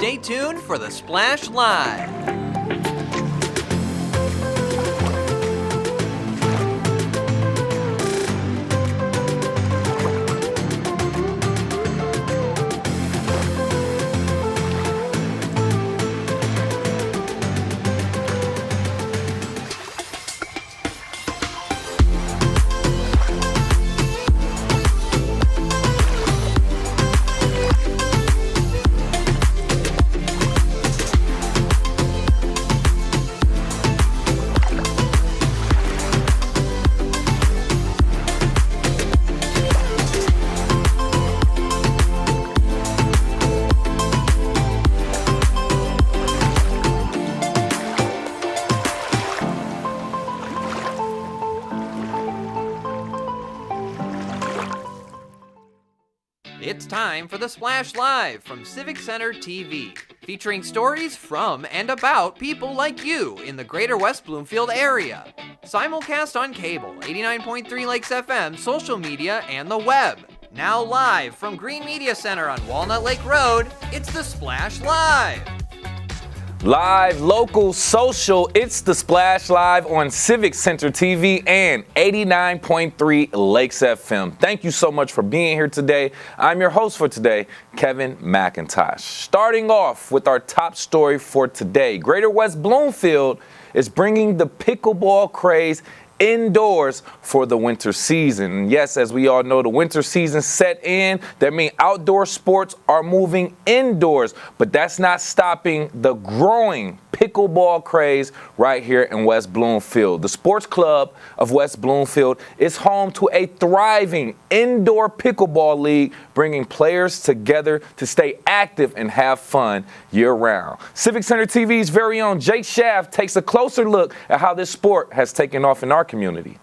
Stay tuned for the Splash Live. It's time for the Splash Live from Civic Center TV, featuring stories from and about people like you in the Greater West Bloomfield area. Simulcast on cable, 89.3 Lakes FM, social media, and the web. Now live from Green Media Center on Walnut Lake Road, it's the Splash Live. Live, local, social, it's the Splash Live on Civic Center TV and 89.3 Lakes FM. Thank you so much for being here today. I'm your host for today, Kevin McIntosh. Starting off with our top story for today, Greater West Bloomfield is bringing the pickleball craze indoors for the winter season. And yes, as we all know, the winter season set in. That means outdoor sports are moving indoors, but that's not stopping the growing pickleball craze right here in West Bloomfield. The Sports Club of West Bloomfield is home to a thriving indoor pickleball league, bringing players together to stay active and have fun year-round. Civic Center TV's very own Jake Shaft takes a closer look at how this sport has taken off in our community.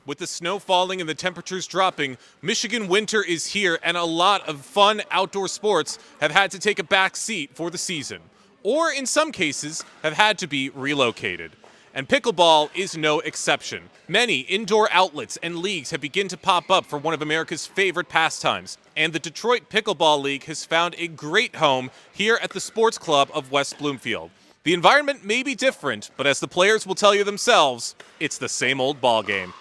With the snow falling and the temperatures dropping, Michigan winter is here, and a lot of fun outdoor sports have had to take a back seat for the season, or in some cases have had to be relocated. And pickleball is no exception. Many indoor outlets and leagues have begun to pop up for one of America's favorite pastimes, and the Detroit Pickleball League has found a great home here at the Sports Club of West Bloomfield. The environment may be different, but as the players will tell you themselves, it's the same old ball game.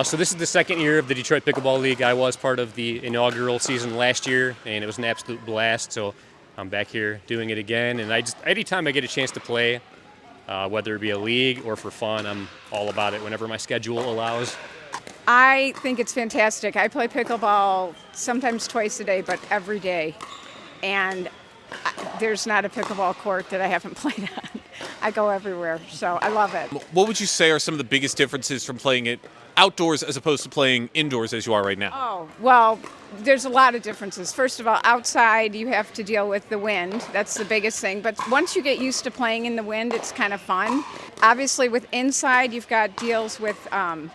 So this is the second year of the Detroit Pickleball League. I was part of the inaugural season last year, and it was an absolute blast. So I'm back here doing it again, and anytime I get a chance to play, whether it be a league or for fun, I'm all about it whenever my schedule allows. I think it's fantastic. I play pickleball sometimes twice a day, but every day. And there's not a pickleball court that I haven't played on. I go everywhere, so I love it. What would you say are some of the biggest differences from playing it outdoors as opposed to playing indoors as you are right now? Oh, well, there's a lot of differences. First of all, outside you have to deal with the wind. That's the biggest thing. But once you get used to playing in the wind, it's kind of fun. Obviously, with inside, you've got deals with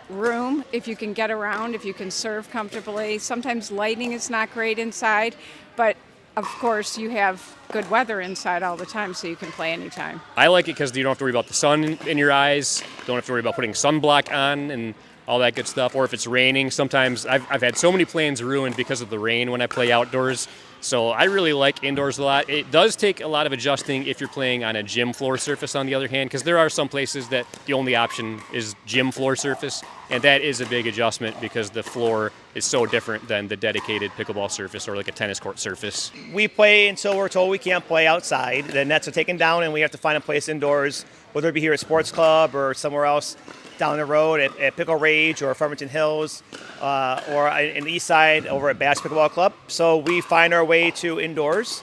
room, if you can get around, if you can serve comfortably. Sometimes lighting is not great inside, but of course, you have good weather inside all the time, so you can play anytime. I like it because you don't have to worry about the sun in your eyes, don't have to worry about putting sunblock on and all that good stuff. Or if it's raining, sometimes I've had so many plans ruined because of the rain when I play outdoors. So I really like indoors a lot. It does take a lot of adjusting if you're playing on a gym floor surface, on the other hand, because there are some places that the only option is gym floor surface, and that is a big adjustment because the floor is so different than the dedicated pickleball surface or like a tennis court surface. We play until we're told we can't play outside. The nets are taken down and we have to find a place indoors, whether it be here at Sports Club or somewhere else down the road at Pickle Rage or Farmington Hills or in the east side over at Bass Pickleball Club. So we find our way to indoors.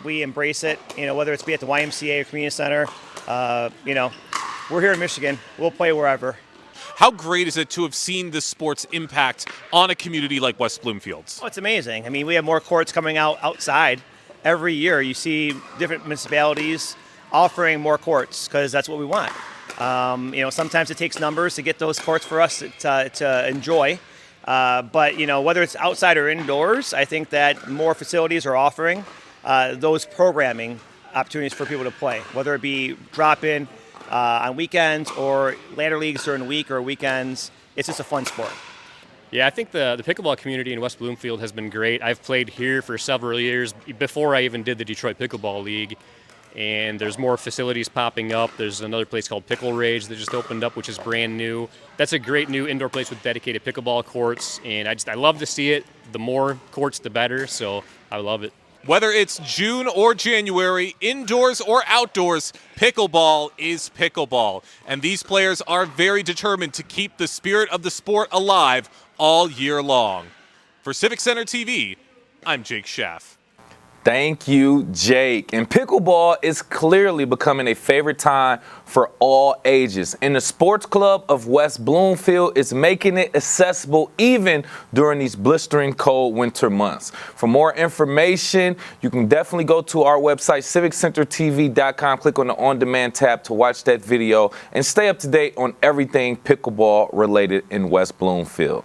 We embrace it, whether it's be at the YMCA or Community Center. We're here in Michigan. We'll play wherever. How great is it to have seen the sport's impact on a community like West Bloomfield? Oh, it's amazing. I mean, we have more courts coming outside every year. You see different municipalities offering more courts because that's what we want. Sometimes it takes numbers to get those courts for us to enjoy. But whether it's outside or indoors, I think that more facilities are offering those programming opportunities for people to play, whether it be drop-in on weekends or ladder leagues during the week or weekends. It's just a fun sport. Yeah, I think the pickleball community in West Bloomfield has been great. I've played here for several years before I even did the Detroit Pickleball League, and there's more facilities popping up. There's another place called Pickle Rage that just opened up, which is brand new. That's a great new indoor place with dedicated pickleball courts, and I love to see it. The more courts, the better, so I love it. Whether it's June or January, indoors or outdoors, pickleball is pickleball. And these players are very determined to keep the spirit of the sport alive all year long. For Civic Center TV, I'm Jake Schaff. Thank you, Jake. And pickleball is clearly becoming a favorite time for all ages. And the Sports Club of West Bloomfield is making it accessible even during these blistering cold winter months. For more information, you can definitely go to our website, civiccentertv.com. Click on the on-demand tab to watch that video and stay up to date on everything pickleball related in West Bloomfield.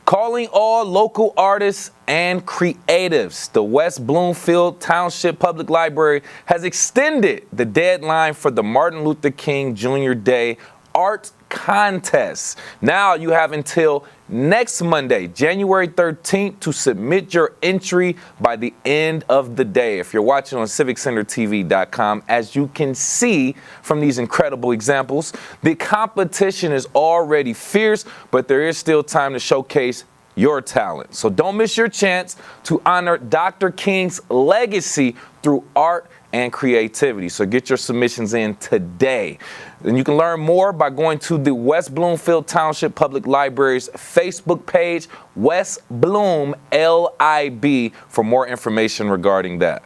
Calling all local artists and creatives, the West Bloomfield Township Public Library has extended the deadline for the Martin Luther King Jr. Day Art Contest. Now you have until next Monday, January 13th, to submit your entry by the end of the day. If you're watching on civiccentertv.com, as you can see from these incredible examples, the competition is already fierce, but there is still time to showcase your talent. So don't miss your chance to honor Dr. King's legacy through art and creativity. So get your submissions in today. And you can learn more by going to the West Bloomfield Township Public Library's Facebook page, West Bloom LIB, for more information regarding that.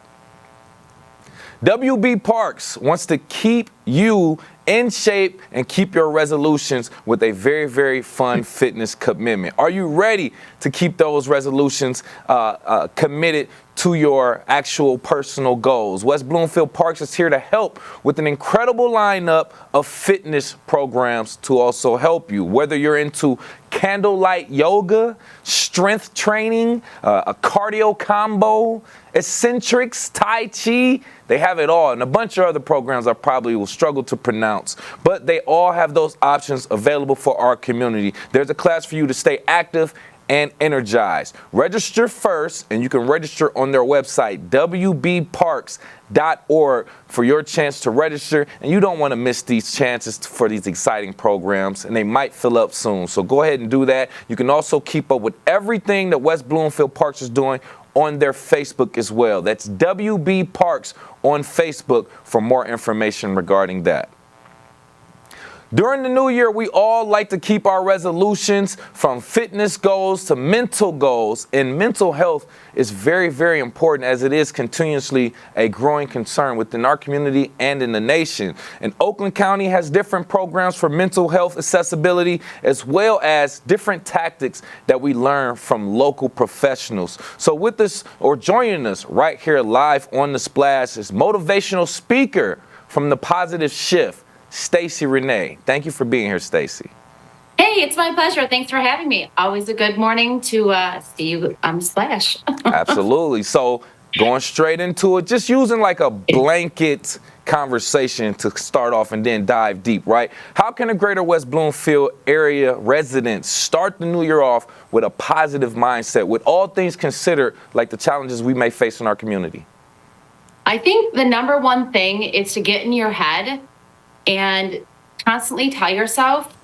WB Parks wants to keep you in shape and keep your resolutions with a very, very fun fitness commitment. Are you ready to keep those resolutions committed to your actual personal goals? West Bloomfield Parks is here to help with an incredible lineup of fitness programs to also help you. Whether you're into candlelight yoga, strength training, a cardio combo, eccentrics, tai chi, they have it all, and a bunch of other programs I probably will struggle to pronounce, but they all have those options available for our community. There's a class for you to stay active and energized. Register first, and you can register on their website, wbparks.org, for your chance to register. And you don't want to miss these chances for these exciting programs, and they might fill up soon. So go ahead and do that. You can also keep up with everything that West Bloomfield Parks is doing on their Facebook as well. That's WB Parks on Facebook for more information regarding that. During the new year, we all like to keep our resolutions, from fitness goals to mental goals, and mental health is very, very important, as it is continuously a growing concern within our community and in the nation. And Oakland County has different programs for mental health accessibility, as well as different tactics that we learn from local professionals. So with us, or joining us right here live on The Splash, is motivational speaker from The Positive Shift, Stacey Renee. Thank you for being here, Stacey. Hey, it's my pleasure. Thanks for having me. Always a good morning to see you on The Splash. Absolutely. So going straight into it, just using like a blanket conversation to start off and then dive deep, right? How can a Greater West Bloomfield area residents start the new year off with a positive mindset, with all things considered, like the challenges we may face in our community? I think the number one thing is to get in your head and constantly tell yourself,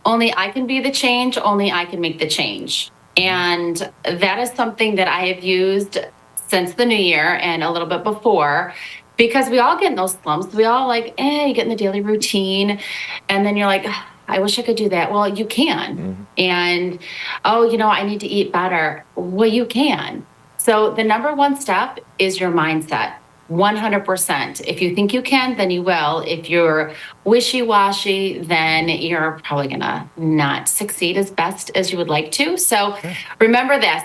only I can be the change, only I can make the change. And that is something that I have used since the new year and a little bit before, because we all get in those slumps. We all you get in the daily routine, and then you're like, I wish I could do that. Well, you can. Mm-hmm. And, I need to eat better. Well, you can. So the number one step is your mindset. 100%. If you think you can, then you will. If you're wishy-washy, then you're probably gonna not succeed as best as you would like to. So remember this,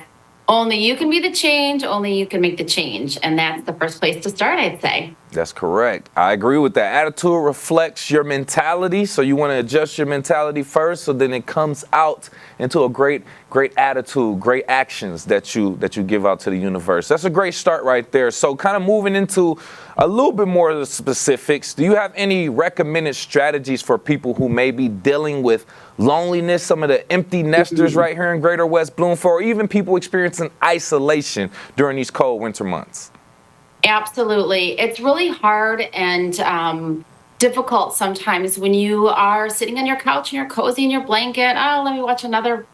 only you can be the change, only you can make the change. And that's the first place to start, I'd say. That's correct. I agree with that. Attitude reflects your mentality, so you want to adjust your mentality first, so then it comes out into a great great attitude, great actions that you give out to the universe. That's a great start right there. So kind of moving into a little bit more of the specifics, do you have any recommended strategies for people who may be dealing with loneliness, some of the empty nesters right here in Greater West Bloomfield, or even people experiencing isolation during these cold winter months? Absolutely. It's really hard and difficult sometimes when you are sitting on your couch and you're cozy in your blanket. Oh, let me watch another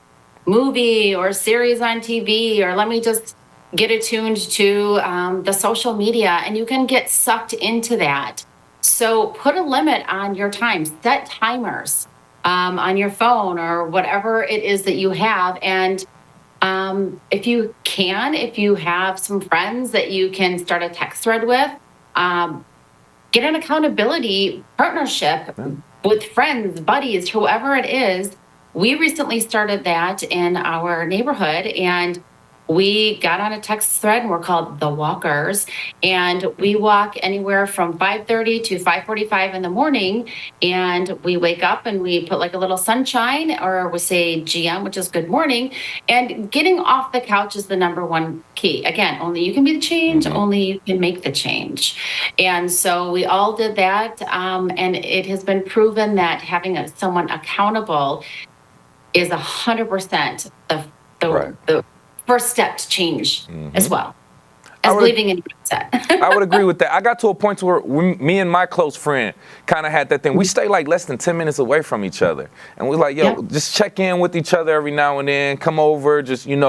movie or series on TV, or let me just get attuned to the social media, and you can get sucked into that. So put a limit on your time, set timers on your phone or whatever it is that you have. And if you have some friends that you can start a text thread with, get an accountability partnership with friends, buddies, whoever it is. We recently started that in our neighborhood, and we got on a text thread, and we're called The Walkers, and we walk anywhere from 5:30 to 5:45 in the morning, and we wake up and we put like a little sunshine, or we say GM, which is good morning, and getting off the couch is the number one key. Again, only you can be the change, only you can make the change. And so we all did that, and it has been proven that having someone accountable is 100% the first step to change as well as believing in mindset. I would agree with that. I got to a point where me and my close friend kind of had that thing. We stay like less than 10 minutes away from each other. And we're like, yo, just check in with each other every now and then, come over, just, kind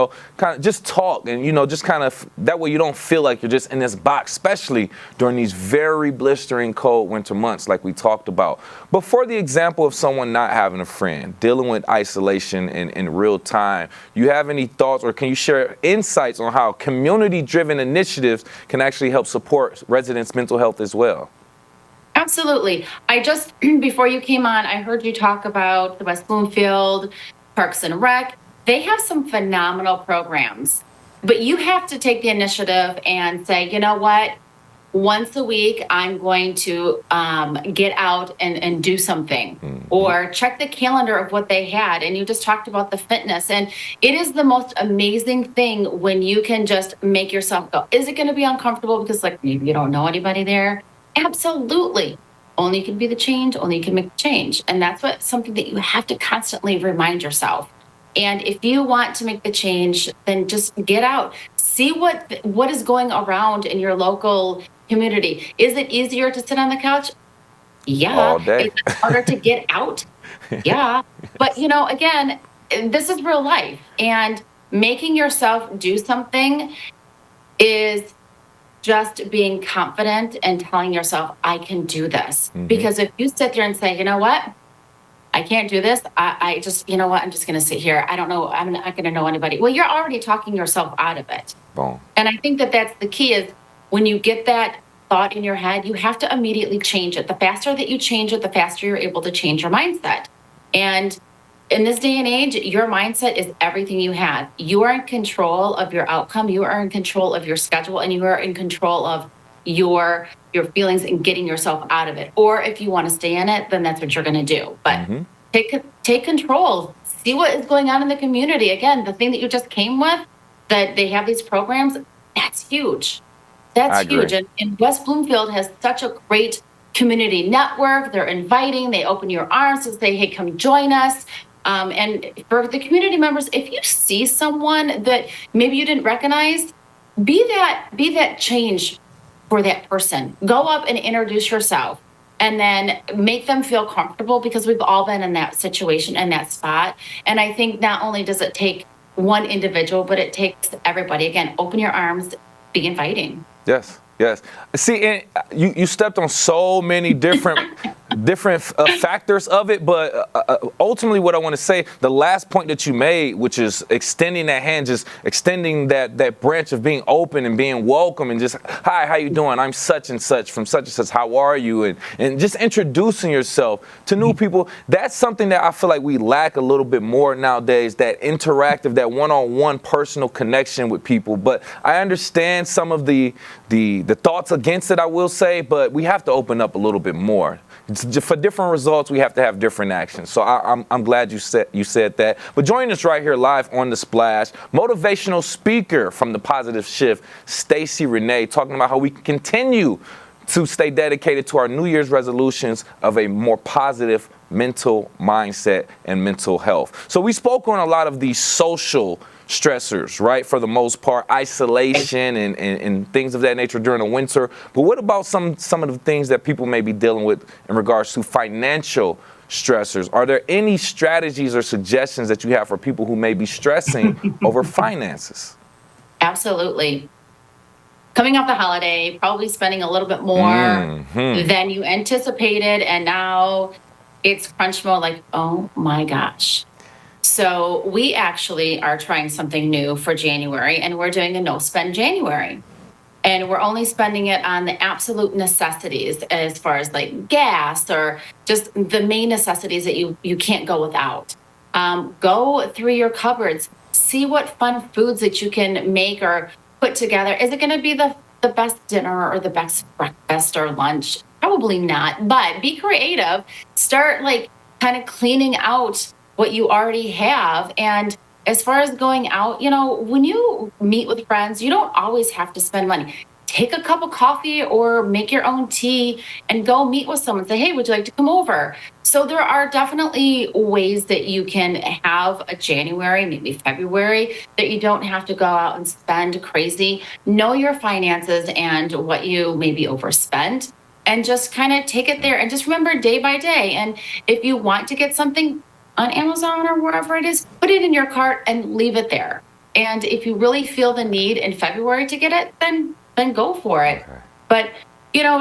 of just talk. And, just kind of, that way you don't feel like you're just in this box, especially during these very blistering cold winter months like we talked about. But for the example of someone not having a friend, dealing with isolation in real time, you have any thoughts, or can you share insights on how community-driven initiatives can actually help support residents' mental health as well? Absolutely. I just, before you came on, I heard you talk about the West Bloomfield Parks and Rec. They have some phenomenal programs, but you have to take the initiative and say, you know what? Once a week, I'm going to get out and do something, or check the calendar of what they had. And you just talked about the fitness, and it is the most amazing thing when you can just make yourself go. Is it going to be uncomfortable because like maybe you don't know anybody there? Absolutely. Only you can be the change, only you can make the change. And that's something that you have to constantly remind yourself. And if you want to make the change, then just get out. See what is going around in your local community. Is it easier to sit on the couch? Yeah. All day. Is it harder to get out? Yeah. But again, this is real life. And making yourself do something is just being confident and telling yourself, I can do this. Because if you sit there and say, you know what? I can't do this. I just, you know what? I'm just going to sit here. I don't know. I'm not going to know anybody. Well, you're already talking yourself out of it. Boom. And I think that that's the key is when you get that thought in your head, you have to immediately change it. The faster that you change it, the faster you're able to change your mindset. And in this day and age, your mindset is everything you have. You are in control of your outcome. You are in control of your schedule, and you are in control of your feelings and getting yourself out of it. Or if you want to stay in it, then that's what you're going to do. But take control. See what is going on in the community. Again, the thing that you just came with, that they have these programs, that's huge. That's huge. And West Bloomfield has such a great community network. They're inviting, they open your arms and say, hey, come join us. And for the community members, if you see someone that maybe you didn't recognize, be that change for that person. Go up and introduce yourself, and then make them feel comfortable, because we've all been in that situation and that spot. And I think not only does it take one individual, but it takes everybody. Again, open your arms, be inviting. Yes. See, and you stepped on so many different factors of it, but ultimately what I want to say, the last point that you made, which is extending that hand, just extending that branch of being open and being welcome, and just, hi, how you doing? I'm such and such from such and such. How are you? And just introducing yourself to new people. That's something that I feel like we lack a little bit more nowadays, that interactive, that one-on-one personal connection with people. But I understand some of the thoughts against it, I will say, but we have to open up a little bit more. for different results, we have to have different actions. So I'm glad you said that. But joining us right here live on The Splash, motivational speaker from The Positive Shift, Stacey Renee, talking about how we can continue to stay dedicated to our New Year's resolutions of a more positive mental mindset and mental health. So we spoke on a lot of these social stressors, right? For the most part, isolation and things of that nature during the winter. But what about some of the things that people may be dealing with in regards to financial stressors? Are there any strategies or suggestions that you have for people who may be stressing over finances? Absolutely. Coming off the holiday, probably spending a little bit more than you anticipated, and now it's crunch mode, like, oh my gosh. So we actually are trying something new for January, and we're doing a no-spend January. And we're only spending it on the absolute necessities, as far as like gas or just the main necessities that you can't go without. Go through your cupboards, see what fun foods that you can make or put together. Is it going to be the best dinner or the best breakfast or lunch? Probably not, but be creative. Start like kind of cleaning out what you already have. And as far as going out, when you meet with friends, you don't always have to spend money. Take a cup of coffee or make your own tea and go meet with someone. Say, hey, would you like to come over? So there are definitely ways that you can have a January, maybe February, that you don't have to go out and spend crazy. Know your finances and what you maybe overspend, and just kind of take it there. And just remember day by day. And if you want to get something on Amazon or wherever it is, put it in your cart and leave it there. And if you really feel the need in February to get it, then go for it. Okay. But,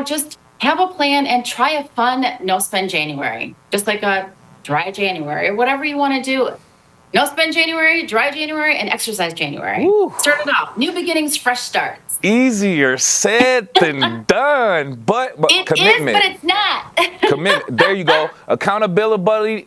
just have a plan and try a fun no-spend January, just like a dry January or whatever you want to do. No-spend January, dry January, and exercise January. Ooh. Start it out. New beginnings, fresh starts. Easier said than done, but it commitment. Is, but it's not. Commitment. There you go. Accountability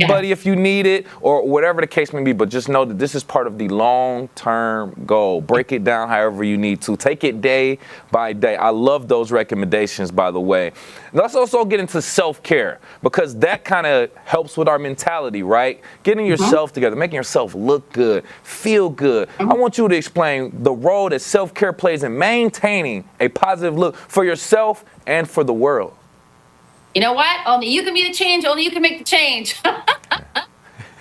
buddy, if you need it, or whatever the case may be. But just know that this is part of the long-term goal. Break it down however you need to. Take it day by day. I love those recommendations, by the way. Let's also get into self-care, because that kind of helps with our mentality, right? Getting yourself together, making yourself look good, feel good. I want you to explain the role that self-care plays in maintaining a positive look for yourself and for the world. You know what? Only you can be the change. Only you can make the change.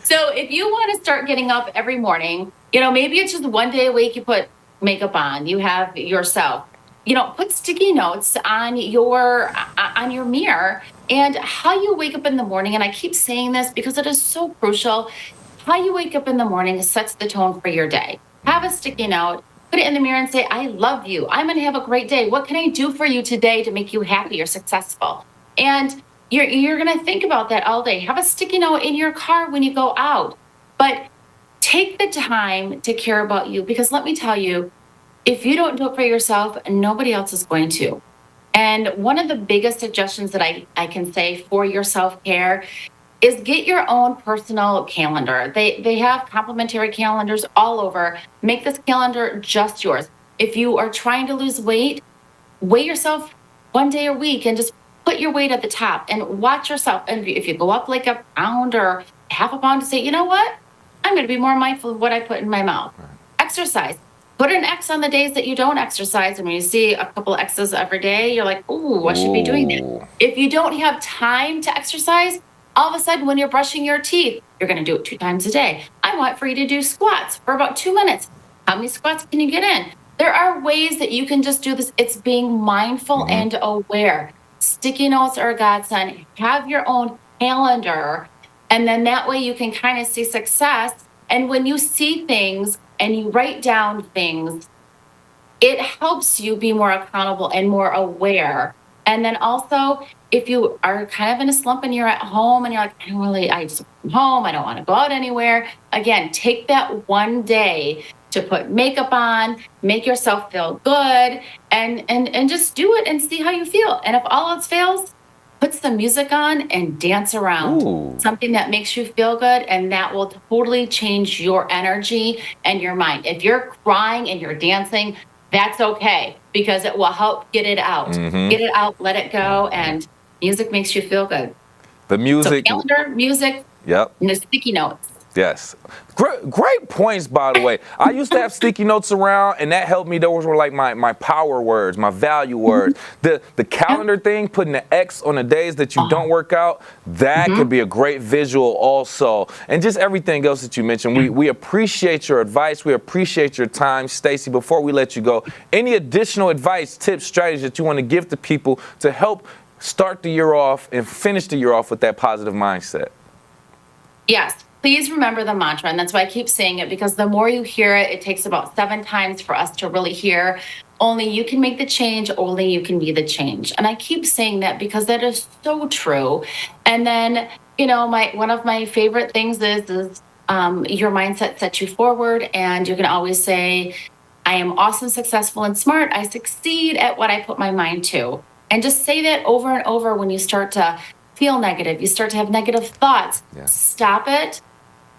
So if you want to start getting up every morning, maybe it's just one day a week you put makeup on. You have yourself. Put sticky notes on your mirror, and how you wake up in the morning. And I keep saying this because it is so crucial. How you wake up in the morning sets the tone for your day. Have a sticky note, put it in the mirror and say, I love you. I'm going to have a great day. What can I do for you today to make you happy or successful? And you're going to think about that all day. Have a sticky note in your car when you go out. But take the time to care about you, because let me tell you, if you don't do it for yourself, nobody else is going to. And one of the biggest suggestions that I can say for your self-care is get your own personal calendar. They have complimentary calendars all over. Make this calendar just yours. If you are trying to lose weight, weigh yourself one day a week and just put your weight at the top and watch yourself. And if you go up like a pound or half a pound, to say, you know what? I'm going to be more mindful of what I put in my mouth. Exercise. Put an X on the days that you don't exercise. And when you see a couple of X's every day, you're like, ooh, I should be doing that. If you don't have time to exercise, all of a sudden when you're brushing your teeth, you're going to do it 2 times a day. I want for you to do squats for about 2 minutes. How many squats can you get in? There are ways that you can just do this. It's being mindful and aware. Sticky notes are a godsend. Have your own calendar. And then that way you can kind of see success. And when you see things and you write down things, it helps you be more accountable and more aware. And then also, if you are kind of in a slump and you're at home and you're like, I just come home, I don't want to go out anywhere. Again, take that one day to put makeup on, make yourself feel good, and just do it and see how you feel. And if all else fails, put some music on and dance around. Ooh. Something that makes you feel good, and that will totally change your energy and your mind. If you're crying and you're dancing, that's okay, because it will help get it out. Get it out, let it go, and Music makes you feel good. The So music. calendar, music, Yep. and the sticky notes. Yes. Great points, by the way. I used to have sticky notes around, and that helped me. Those were like my power words, my value words. The calendar thing, putting the X on the days that you don't work out, that could be a great visual also. And just everything else that you mentioned. We appreciate your advice. We appreciate your time. Stacy, before we let you go, any additional advice, tips, strategies that you want to give to people to help start the year off and finish the year off with that positive mindset? Yes. Please remember the mantra, and that's why I keep saying it, because the more you hear it, it takes about 7 times for us to really hear. Only you can make the change, only you can be the change. And I keep saying that because that is so true. And then, one of my favorite things is your mindset sets you forward, and you can always say, I am awesome, successful, and smart. I succeed at what I put my mind to. And just say that over and over when you start to feel negative, you start to have negative thoughts. Yeah. Stop it.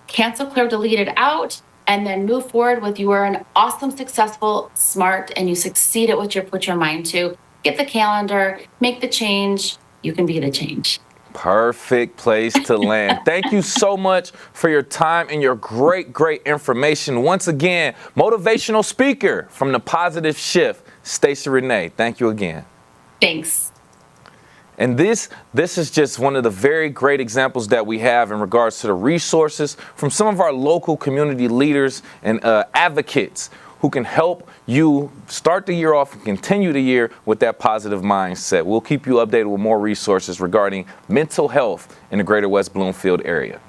Cancel, clear, delete it out, and then move forward with you are an awesome, successful, smart, and you succeed at what you put your mind to. Get the calendar, make the change. You can be the change. Perfect place to land. Thank you so much for your time and your great information. Once again, motivational speaker from The Positive Shift, Stacey Renee. Thank you again. Thanks. And this is just one of the very great examples that we have in regards to the resources from some of our local community leaders and advocates who can help you start the year off and continue the year with that positive mindset. We'll keep you updated with more resources regarding mental health in the Greater West Bloomfield area.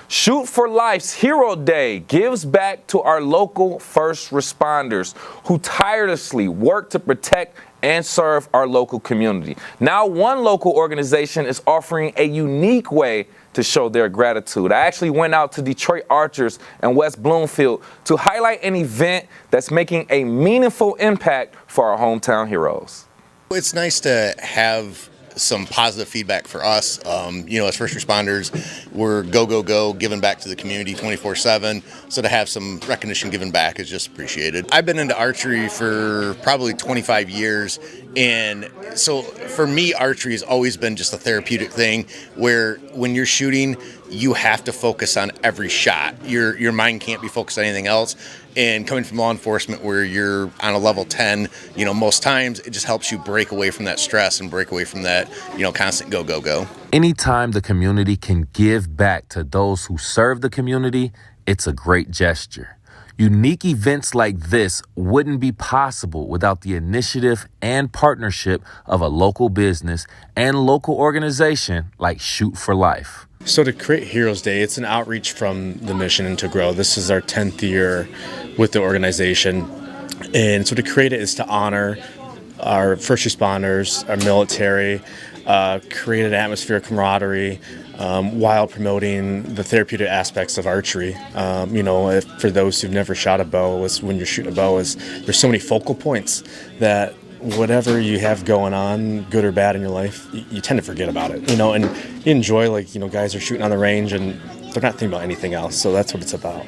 Shoot for Life's Hero Day gives back to our local first responders who tirelessly work to protect and serve our local community. Now, one local organization is offering a unique way to show their gratitude. I actually went out to Detroit Archers and West Bloomfield to highlight an event that's making a meaningful impact for our hometown heroes. It's nice to have some positive feedback for us. As first responders, we're go, giving back to the community 24/7. So to have some recognition given back is just appreciated. I've been into archery for probably 25 years. And so for me, archery has always been just a therapeutic thing where when you're shooting, you have to focus on every shot. Your mind can't be focused on anything else. And coming from law enforcement where you're on a level 10, most times it just helps you break away from that stress and break away from that, constant go. Anytime the community can give back to those who serve the community, it's a great gesture. Unique events like this wouldn't be possible without the initiative and partnership of a local business and local organization like Shoot for Life. So to create Heroes Day, it's an outreach from the mission and to grow. This is our 10th year with the organization. And so to create it is to honor our first responders, our military, create an atmosphere of camaraderie while promoting the therapeutic aspects of archery. For those who've never shot a bow, when you're shooting a bow, there's so many focal points that whatever you have going on, good or bad in your life, you tend to forget about it, and you enjoy, guys are shooting on the range and they're not thinking about anything else. So that's what it's about.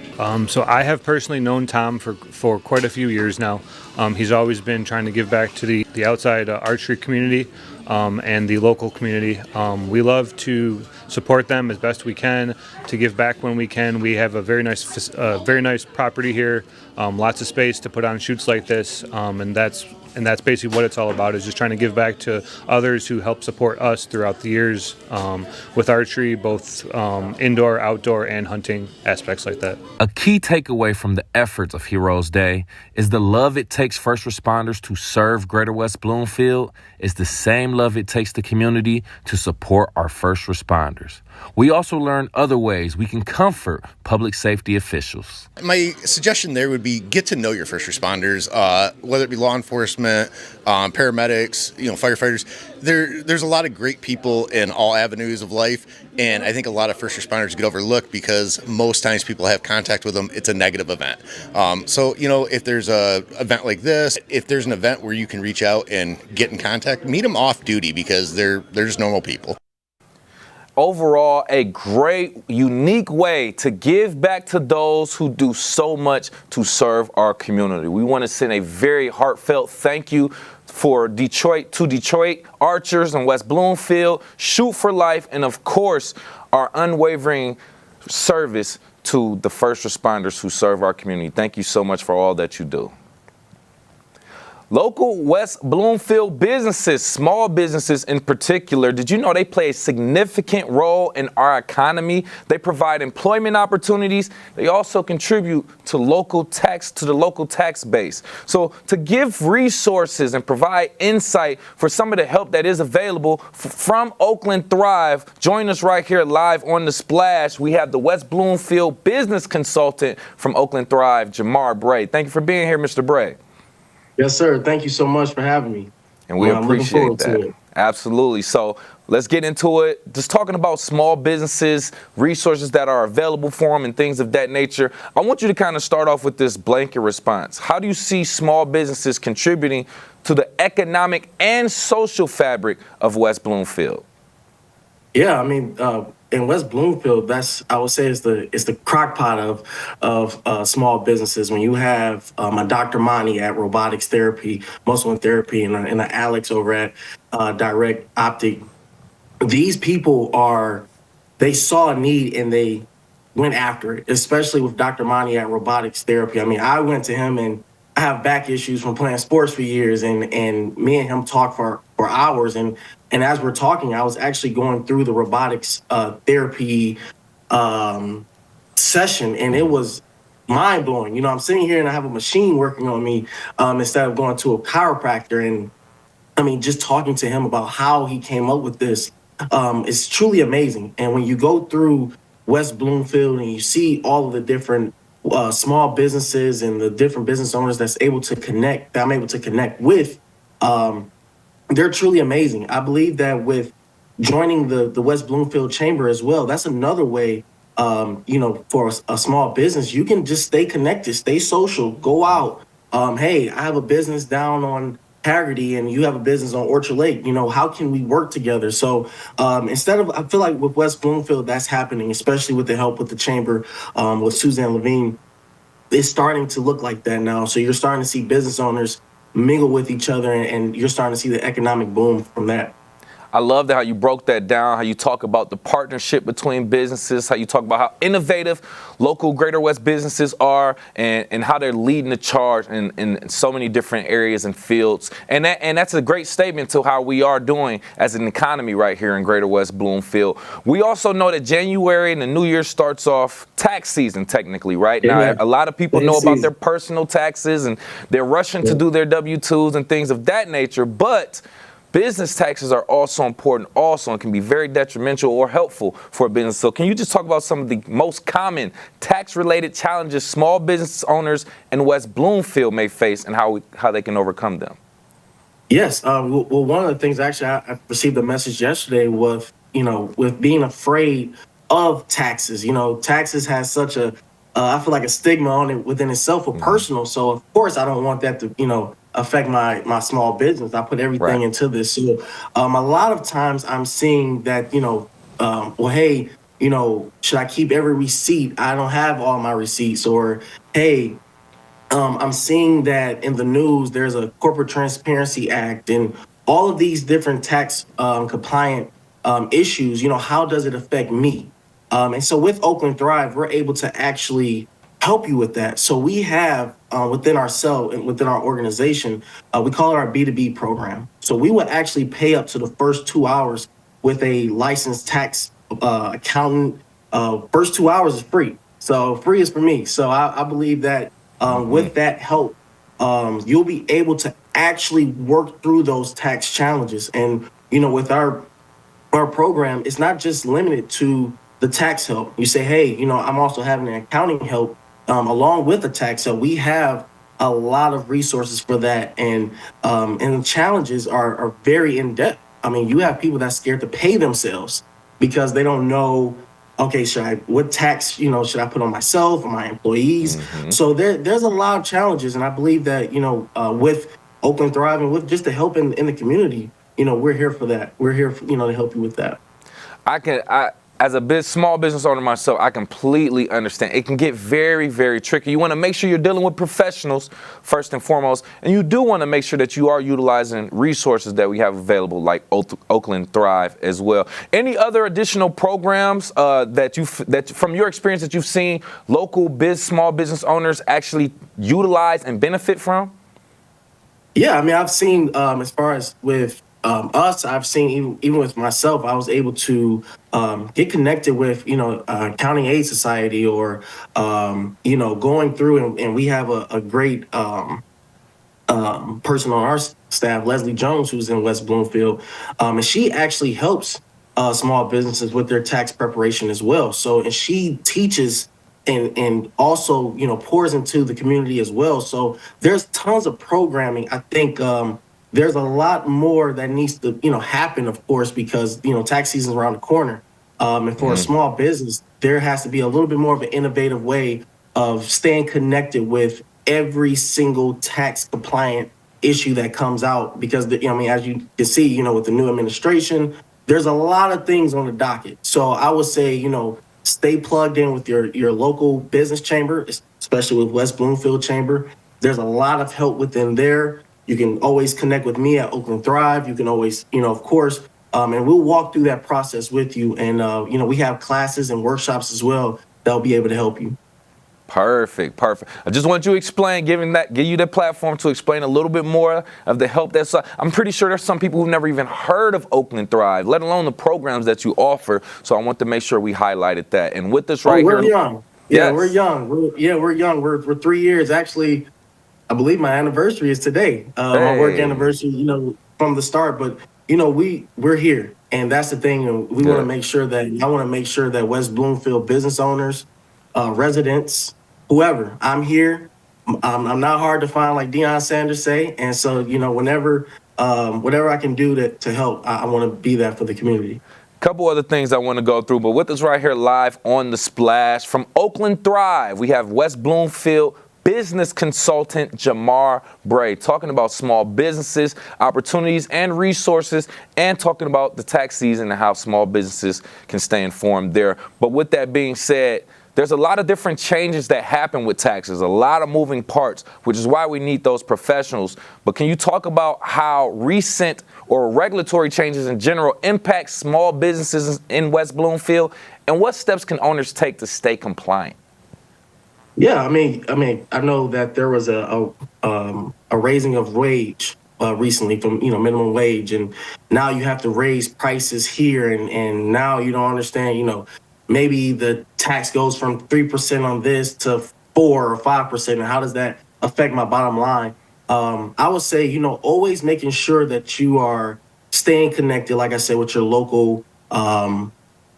So I have personally known Tom for quite a few years now. He's always been trying to give back to the outside archery community and the local community. We love to support them as best we can, to give back when we can. We have a very nice property here, lots of space to put on shoots like this, and that's basically what it's all about, is just trying to give back to others who help support us throughout the years with archery, both indoor, outdoor, and hunting aspects like that. A key takeaway from the efforts of Heroes Day is the love it takes first responders to serve Greater West Bloomfield is the same love it takes the community to support our first responders. We also learn other ways we can comfort public safety officials. My suggestion there would be get to know your first responders, whether it be law enforcement, paramedics, firefighters. There's a lot of great people in all avenues of life, and I think a lot of first responders get overlooked because most times people have contact with them, it's a negative event. So if there's a event like this, if there's an event where you can reach out and get in contact, meet them off duty because they're just normal people. overall a great, unique way to give back to those who do so much to serve our community. We want to send a very heartfelt thank you for Detroit Archers and West Bloomfield, Shoot for Life, and of course, our unwavering service to the first responders who serve our community. Thank you so much for all that you do. Local West Bloomfield businesses, small businesses in particular, did you know they play a significant role in our economy? They provide employment opportunities. They also contribute to the local tax base. So to give resources and provide insight for some of the help that is available from Oakland Thrive, join us right here live on The Splash. We have the West Bloomfield business consultant from Oakland Thrive, Jamar Bray. Thank you for being here, Mr. Bray. Yes, sir. Thank you so much for having me. And we appreciate to that. Absolutely. So let's get into it. Just talking about small businesses, resources that are available for them and things of that nature. I want you to kind of start off with this blanket response. How do you see small businesses contributing to the economic and social fabric of West Bloomfield? Yeah, I mean, in West Bloomfield, I would say is the crock pot of small businesses. When you have a Dr. Monty at Robotics Therapy, Muscle and Therapy, and an Alex over at Direct Optic, these people they saw a need and they went after it. Especially with Dr. Monty at Robotics Therapy. I mean, I went to him and I have back issues from playing sports for years, and me and him talked for hours. And as we're talking, I was actually going through the robotics therapy session, and it was mind blowing. You know, I'm sitting here and I have a machine working on me instead of going to a chiropractor. And I mean, just talking to him about how he came up with this is truly amazing. And when you go through West Bloomfield and you see all of the different small businesses and the different business owners that I'm able to connect with, they're truly amazing. I believe that with joining the West Bloomfield Chamber as well, that's another way, for a small business, you can just stay connected, stay social, go out. Hey, I have a business down on Haggerty and you have a business on Orchard Lake. You know, how can we work together? So I feel like with West Bloomfield, that's happening, especially with the help with the Chamber, with Suzanne Levine. It's starting to look like that now. So you're starting to see business owners mingle with each other, and you're starting to see the economic boom from that. I love that how you broke that down, how you talk about the partnership between businesses, how you talk about how innovative local Greater West businesses are, and how they're leading the charge in so many different areas and fields. And that's a great statement to how we are doing as an economy right here in Greater West Bloomfield. We also know that January and the New Year starts off tax season technically, right? Yeah. Now, a lot of people know about their personal taxes and they're rushing to do their W-2s and things of that nature, but business taxes are also important and can be very detrimental or helpful for a business. So can you just talk about some of the most common tax-related challenges small business owners in West Bloomfield may face and how they can overcome them? Yes. Well, one of the things actually I received a message yesterday with being afraid of taxes. You know, taxes has such I feel like a stigma on it within itself for personal. So of course I don't want that to, affect my small business. I put everything into this. So a lot of times I'm seeing that, hey, should I keep every receipt? I don't have all my receipts. Or, hey, I'm seeing that in the news, there's a Corporate Transparency Act and all of these different tax compliant issues. How does it affect me? And so with Oakland Thrive, we're able to actually help you with that. So we have within our cell and within our organization, we call it our B2B program. So we would actually pay up to the first 2 hours with a licensed tax accountant. First 2 hours is free. So free is for me. So I believe that with that help, you'll be able to actually work through those tax challenges. And, with our program, it's not just limited to the tax help. You say, hey, I'm also having an accounting help along with the tax help. We have a lot of resources for that, and the challenges are very in depth. I mean, you have people that's scared to pay themselves because they don't know. Okay, what tax should I put on myself or my employees? Mm-hmm. So there's a lot of challenges, and I believe that with Oakland Thrive and with just the help in the community, we're here for that. We're here to help you with that. As a small business owner myself, I completely understand. It can get very, very tricky. You want to make sure you're dealing with professionals first and foremost, and you do want to make sure that you are utilizing resources that we have available, like Oakland Thrive as well. Any other additional programs that from your experience that you've seen small business owners actually utilize and benefit from? Yeah, I mean, I've seen as far as with us, I've seen even with myself, I was able to get connected with, County Aid Society or, going through and we have a great person on our staff, Leslie Jones, who's in West Bloomfield, and she actually helps small businesses with their tax preparation as well. So, and she teaches and also, pours into the community as well. So there's tons of programming. I think there's a lot more that needs to, happen, of course, because, tax season's around the corner. And for a small business, there has to be a little bit more of an innovative way of staying connected with every single tax compliant issue that comes out. Because, as you can see, with the new administration, there's a lot of things on the docket. So I would say, stay plugged in with your local business chamber, especially with West Bloomfield Chamber. There's a lot of help within there. You can always connect with me at Oakland Thrive. You can always, of course, and we'll walk through that process with you. And, we have classes and workshops as well that'll be able to help you. Perfect. I just want you to explain, give you the platform to explain a little bit more of the help that's. I'm pretty sure there's some people who've never even heard of Oakland Thrive, let alone the programs that you offer. So I want to make sure we highlighted that. And with this right we're here, young. Yeah, we're young. We're young. We're 3 years. Actually, I believe my anniversary is today. My work anniversary, from the start. But we're here, and that's the thing. We want to make sure that I want to make sure that West Bloomfield business owners, residents, whoever, I'm here. I'm not hard to find, like Deion Sanders say. And so, whenever, whatever I can do to help, I want to be that for the community. Couple other things I want to go through, but with us right here live on The Splash from Oakland Thrive, we have West Bloomfield business consultant Jamar Bray talking about small businesses, opportunities, and resources, and talking about the tax season and how small businesses can stay informed there. But with that being said, there's a lot of different changes that happen with taxes, a lot of moving parts, which is why we need those professionals. But can you talk about how recent or regulatory changes in general impact small businesses in West Bloomfield, and what steps can owners take to stay compliant? Yeah, I know that there was a raising of wage recently from minimum wage, and now you have to raise prices here, and now you don't understand, maybe the tax goes from 3% on this to 4 or 5%, and how does that affect my bottom line? I would say, always making sure that you are staying connected, like I said, with your local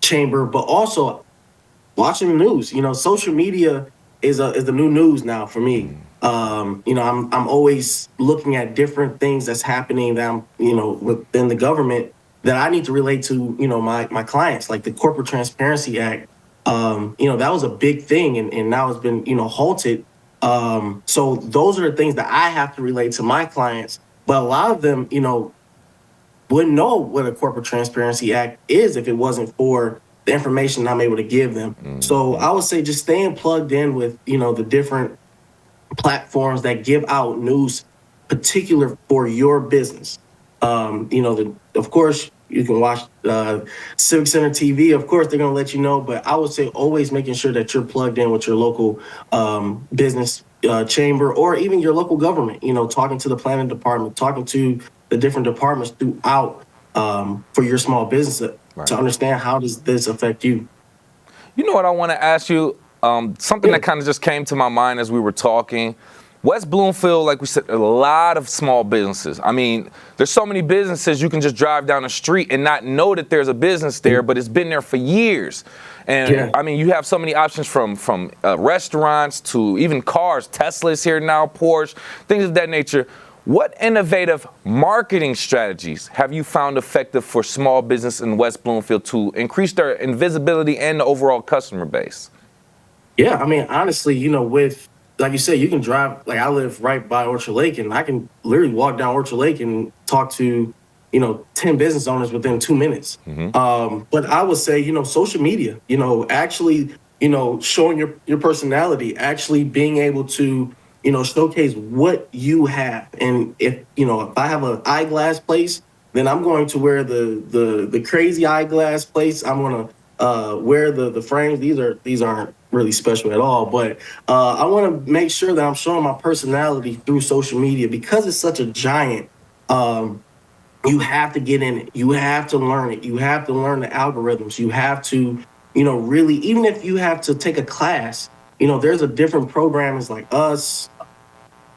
chamber, but also watching the news. Social media is the new news now for me. I'm always looking at different things that's happening that within the government that I need to relate to, my clients, like the Corporate Transparency Act. That was a big thing, and now it's been, halted. So those are the things that I have to relate to my clients. But a lot of them, wouldn't know what a Corporate Transparency Act is if it wasn't for the information I'm able to give them. So I would say just staying plugged in with, the different platforms that give out news particular for your business. Of course, you can watch Civic Center TV. Of course, they're going to let you know. But I would say always making sure that you're plugged in with your local business chamber or even your local government, talking to the planning department, talking to the different departments throughout for your small business to understand how does this affect you. You know what I want to ask you? Something that kind of just came to my mind as we were talking. West Bloomfield, like we said, a lot of small businesses. I mean, there's so many businesses you can just drive down the street and not know that there's a business there, but it's been there for years. And I mean, you have so many options from restaurants to even cars. Tesla's here now, Porsche, things of that nature. What innovative marketing strategies have you found effective for small business in West Bloomfield to increase their invisibility and the overall customer base? Yeah, honestly, with, like you said, you can drive, like I live right by Orchard Lake, and I can literally walk down Orchard Lake and talk to 10 business owners within 2 minutes. But I would say, social media, actually, showing your personality, actually being able to, showcase what you have. And if I have an eyeglass place, then I'm going to wear the crazy eyeglass place. I'm going to wear the frames. These aren't really special at all, but I want to make sure that I'm showing my personality through social media because it's such a giant. You have to get in it. You have to learn it. You have to learn the algorithms. You have to, really, even if you have to take a class, there's a different programs like us,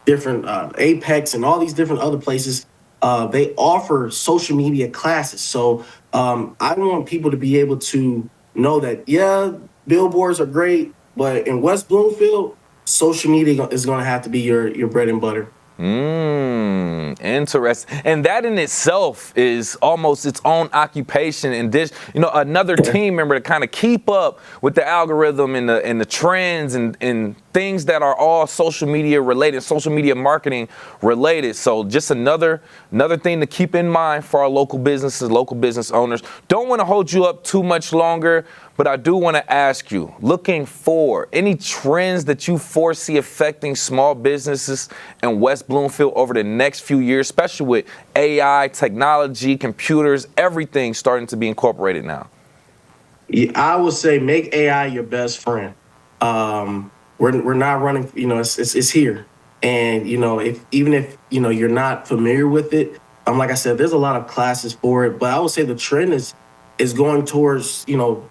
different Apex and all these different other places. They offer social media classes. So I want people to be able to know that, yeah, billboards are great, but in West Bloomfield, social media is going to have to be your bread and butter. Interesting. And that in itself is almost its own occupation. And this, another team member to kind of keep up with the algorithm and the trends and things that are all social media related, social media marketing related. So just another thing to keep in mind for our local businesses, local business owners. Don't want to hold you up too much longer, but I do want to ask you, looking forward, any trends that you foresee affecting small businesses in West Bloomfield over the next few years, especially with AI, technology, computers, everything starting to be incorporated now? Yeah, I would say make AI your best friend. We're not running, it's here. And, if you're not familiar with it, like I said, there's a lot of classes for it, but I would say the trend is going towards,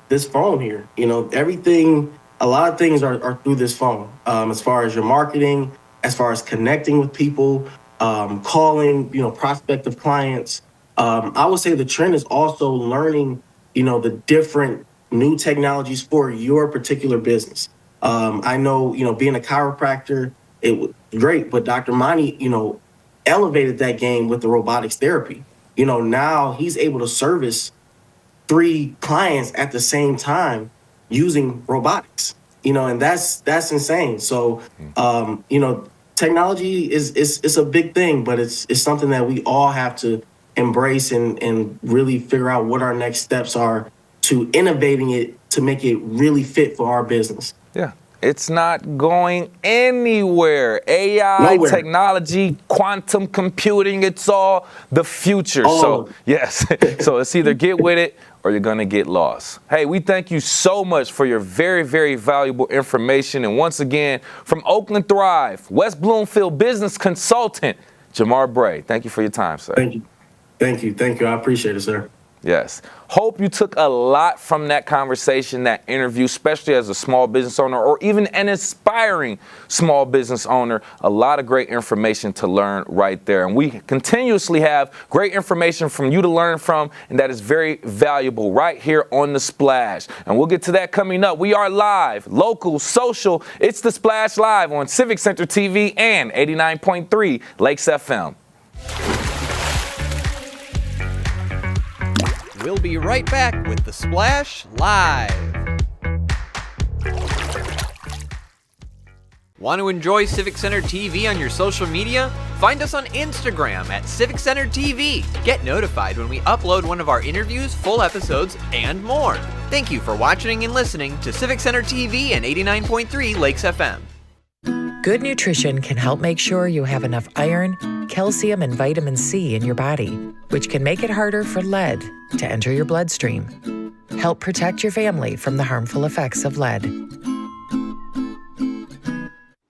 this phone here. Everything, a lot of things are through this phone, as far as your marketing, as far as connecting with people, calling, prospective clients. I would say the trend is also learning, the different new technologies for your particular business. I know, being a chiropractor, it was great, but Dr. Mani, elevated that game with the robotics therapy. Now he's able to service 3 clients at the same time using robotics, and that's insane. So, technology is a big thing, but it's something that we all have to embrace and really figure out what our next steps are to innovating it to make it really fit for our business. Yeah. It's not going anywhere. AI, Nowhere. Technology, quantum computing, it's all the future. So, yes. So it's either get with it or you're going to get lost. Hey, we thank you so much for your very, very valuable information. And once again, from Oakland Thrive, West Bloomfield business consultant, Jamar Bray. Thank you for your time, sir. Thank you. I appreciate it, sir. Yes. Hope you took a lot from that conversation, that interview, especially as a small business owner or even an aspiring small business owner. A lot of great information to learn right there. And we continuously have great information from you to learn from, and that is very valuable right here on The Splash. And we'll get to that coming up. We are live, local, social. It's The Splash Live on Civic Center TV and 89.3 Lakes FM. We'll be right back with The Splash Live. Want to enjoy Civic Center TV on your social media? Find us on Instagram at Civic Center TV. Get notified when we upload one of our interviews, full episodes, and more. Thank you for watching and listening to Civic Center TV and 89.3 Lakes FM. Good nutrition can help make sure you have enough iron, calcium, and vitamin C in your body, which can make it harder for lead to enter your bloodstream. Help protect your family from the harmful effects of lead.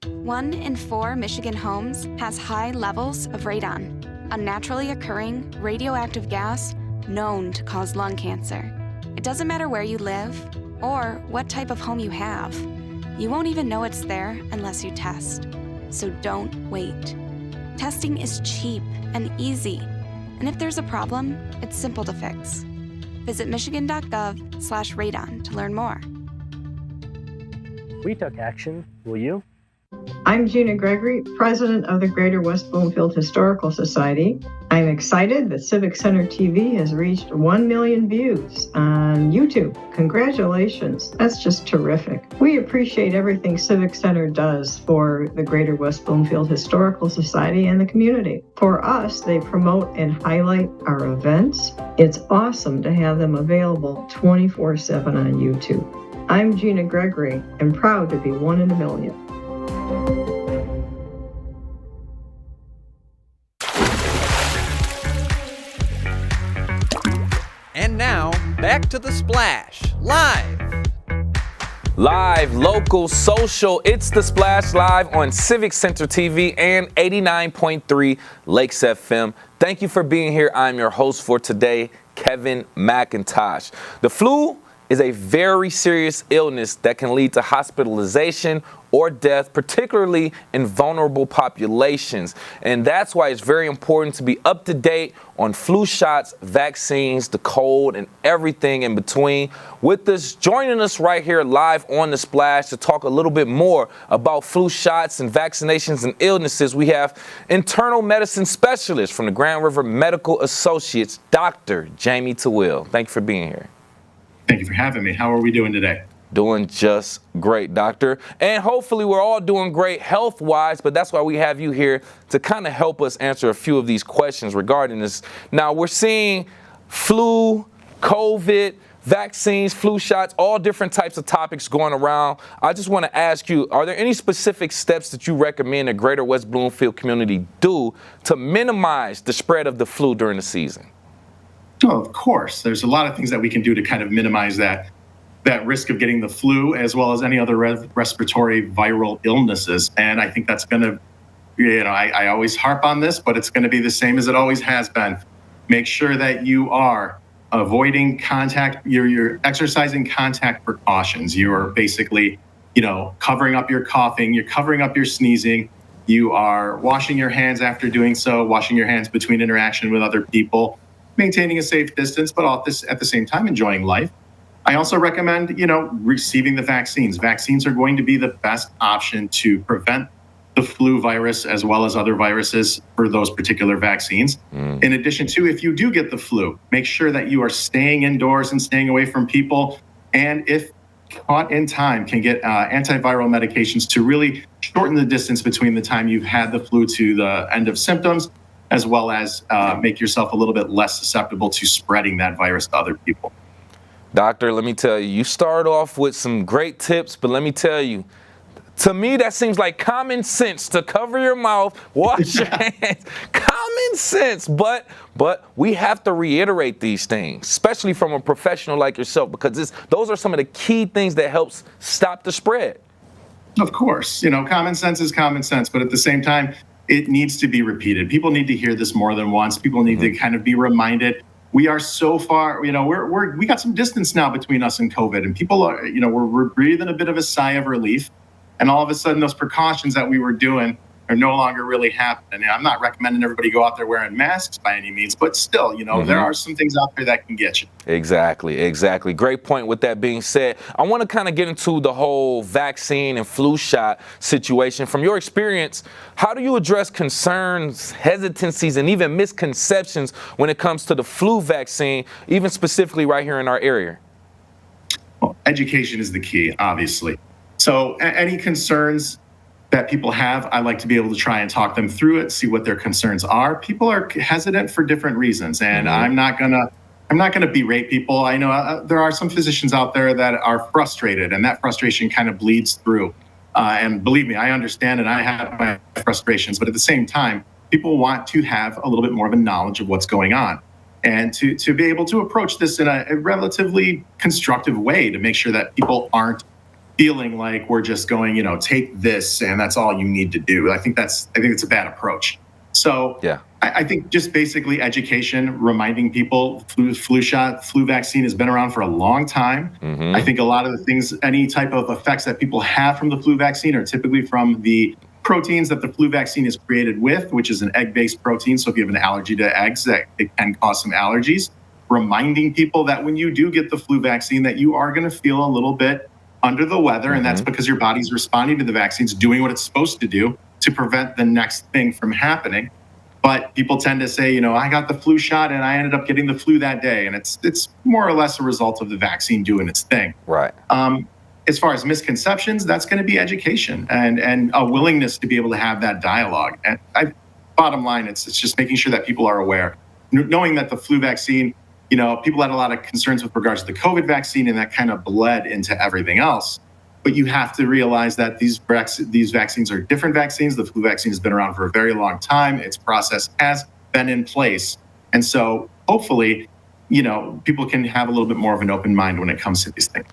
1 in 4 Michigan homes has high levels of radon, a naturally occurring radioactive gas known to cause lung cancer. It doesn't matter where you live or what type of home you have. You won't even know it's there unless you test. So don't wait. Testing is cheap and easy. And if there's a problem, it's simple to fix. Visit michigan.gov/radon to learn more. We took action. Will you? I'm Gina Gregory, president of the Greater West Bloomfield Historical Society. I'm excited that Civic Center TV has reached 1 million views on YouTube. Congratulations. That's just terrific. We appreciate everything Civic Center does for the Greater West Bloomfield Historical Society and the community. For us, they promote and highlight our events. It's awesome to have them available 24/7 on YouTube. I'm Gina Gregory and proud to be one in a million. And now, back to the Splash, live. Live, local, social, it's the Splash Live on Civic Center TV and 89.3 Lakes FM. Thank you for being here. I'm your host for today, Kevin McIntosh. The flu is a very serious illness that can lead to hospitalization or death, particularly in vulnerable populations. And that's why it's very important to be up to date on flu shots, vaccines, the cold, and everything in between. With us, joining us right here live on The Splash to talk a little bit more about flu shots and vaccinations and illnesses, we have internal medicine specialist from the Grand River Medical Associates, Dr. Jamie Tawil. Thank you for being here. Thank you for having me. How are we doing today? Doing just great, doctor. And hopefully we're all doing great health-wise, but that's why we have you here to kind of help us answer a few of these questions regarding this. Now, we're seeing flu, COVID, vaccines, flu shots, all different types of topics going around. I just want to ask you, are there any specific steps that you recommend the Greater West Bloomfield community do to minimize the spread of the flu during the season? Oh, of course. There's a lot of things that we can do to kind of minimize that risk of getting the flu, as well as any other respiratory viral illnesses. And I think that's going to, I always harp on this, but it's going to be the same as it always has been. Make sure that you are avoiding contact, you're exercising contact precautions. You're basically, covering up your coughing, you're covering up your sneezing, you are washing your hands after doing so, washing your hands between interaction with other people, maintaining a safe distance, but at the same time enjoying life. I also recommend, receiving the vaccines. Vaccines are going to be the best option to prevent the flu virus as well as other viruses for those particular vaccines. In addition to, if you do get the flu, make sure that you are staying indoors and staying away from people. And if caught in time, can get antiviral medications to really shorten the distance between the time you've had the flu to the end of symptoms, as well as make yourself a little bit less susceptible to spreading that virus to other people. Doctor, let me tell you, you start off with some great tips, but let me tell you, to me, that seems like common sense to cover your mouth, wash your hands, common sense. But we have to reiterate these things, especially from a professional like yourself, because those are some of the key things that helps stop the spread. Of course, common sense is common sense, but at the same time, it needs to be repeated. People need to hear this more than once. People need to kind of be reminded. We are so far, we got some distance now between us and COVID, and people are, we're breathing a bit of a sigh of relief. And all of a sudden, those precautions that we were doing are no longer really happening. And I'm not recommending everybody go out there wearing masks by any means, but still, there are some things out there that can get you. Exactly. Great point. With that being said, I want to kind of get into the whole vaccine and flu shot situation. From your experience, how do you address concerns, hesitancies, and even misconceptions when it comes to the flu vaccine, even specifically right here in our area? Well, education is the key, obviously. So any concerns that people have, I like to be able to try and talk them through it, see what their concerns are. People are hesitant for different reasons, and I'm not gonna berate people. I know there are some physicians out there that are frustrated, and that frustration kind of bleeds through. And believe me, I understand, and I have my frustrations. But at the same time, people want to have a little bit more of a knowledge of what's going on, and to be able to approach this in a relatively constructive way to make sure that people aren't feeling like we're just going, take this and that's all you need to do. I think it's a bad approach. So yeah, I think just basically education, reminding people flu vaccine has been around for a long time. I think a lot of the things, any type of effects that people have from the flu vaccine are typically from the proteins that the flu vaccine is created with, which is an egg-based protein. So if you have an allergy to eggs, that it can cause some allergies. Reminding people that when you do get the flu vaccine, that you are going to feel a little bit under the weather, and that's because your body's responding to the vaccines, doing what it's supposed to do to prevent the next thing from happening. But people tend to say, I got the flu shot and I ended up getting the flu that day. And it's more or less a result of the vaccine doing its thing. Right. As far as misconceptions, that's going to be education and a willingness to be able to have that dialogue. And bottom line, it's just making sure that people are aware. Knowing that the flu vaccine, people had a lot of concerns with regards to the COVID vaccine, and that kind of bled into everything else. But you have to realize that these vaccines are different vaccines. The flu vaccine has been around for a very long time. Its process has been in place. And so hopefully, people can have a little bit more of an open mind when it comes to these things.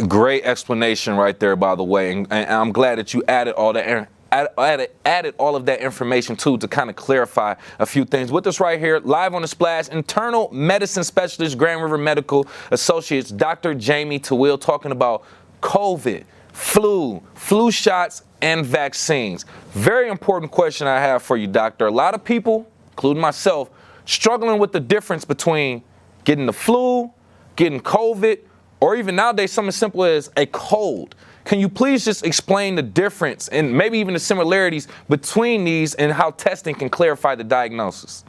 Great explanation right there, by the way. And I'm glad that you added all that. Added all of that information too to kind of clarify a few things. With us right here, live on the Splash, internal medicine specialist, Grand River Medical Associates, Dr. Jamie Tawil, talking about COVID, flu shots, and vaccines. Very important question I have for you, doctor. A lot of people, including myself, struggling with the difference between getting the flu, getting COVID, or even nowadays something as simple as a cold. Can you please just explain the difference and maybe even the similarities between these and how testing can clarify the diagnosis?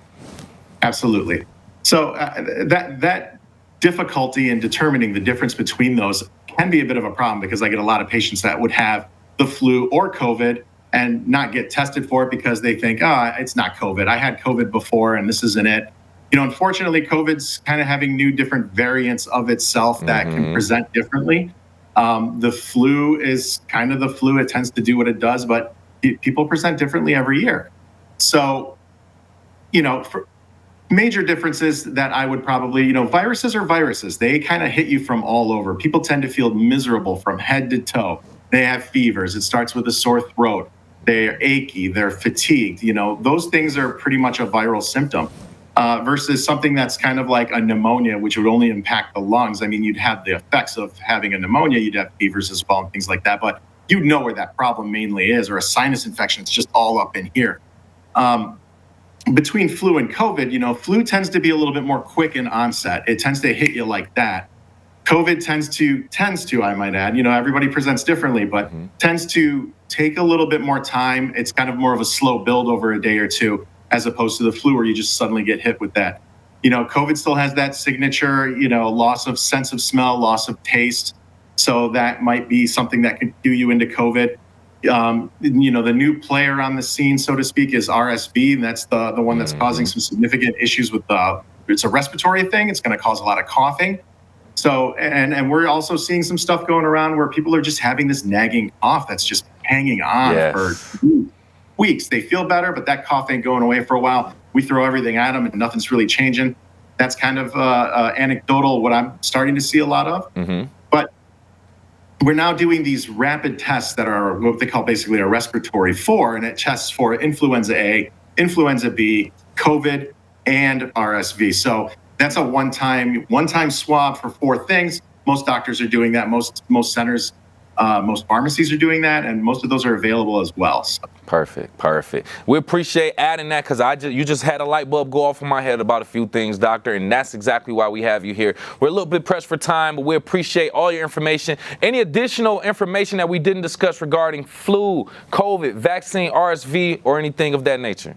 Absolutely. So that difficulty in determining the difference between those can be a bit of a problem, because I get a lot of patients that would have the flu or COVID and not get tested for it because they think, it's not COVID. I had COVID before and this isn't it. Unfortunately, COVID's kind of having new different variants of itself that can present differently. The flu is kind of the flu. It tends to do what it does, but people present differently every year. So, for major differences that I would probably, viruses are viruses. They kind of hit you from all over. People tend to feel miserable from head to toe. They have fevers. It starts with a sore throat. They're achy. They're fatigued. Those things are pretty much a viral symptom. Versus something that's kind of like a pneumonia, which would only impact the lungs. I mean, you'd have the effects of having a pneumonia, you'd have fevers as well and things like that, but you'd know where that problem mainly is, or a sinus infection, it's just all up in here. Between flu and COVID, flu tends to be a little bit more quick in onset. It tends to hit you like that. COVID tends to, I might add, everybody presents differently, but tends to take a little bit more time. It's kind of more of a slow build over a day or two, as opposed to the flu where you just suddenly get hit with that. COVID still has that signature, loss of sense of smell, loss of taste. So that might be something that could cue you into COVID. The new player on the scene, so to speak, is RSV. And that's the one that's causing some significant issues with it's a respiratory thing. It's going to cause a lot of coughing. So, and we're also seeing some stuff going around where people are just having this nagging cough that's just hanging on for weeks. They feel better, but that cough ain't going away for a while. We throw everything at them and nothing's really changing. That's kind of anecdotal, what I'm starting to see a lot of. But we're now doing these rapid tests that are what they call basically a respiratory 4, and it tests for influenza A, influenza B, COVID, and RSV. So that's a one-time swab for 4 things. Most doctors are doing that. Most centers, most pharmacies are doing that, and most of those are available as well. So. Perfect. We appreciate adding that, because you just had a light bulb go off in my head about a few things, doctor, and that's exactly why we have you here. We're a little bit pressed for time, but we appreciate all your information. Any additional information that we didn't discuss regarding flu, COVID, vaccine, RSV, or anything of that nature?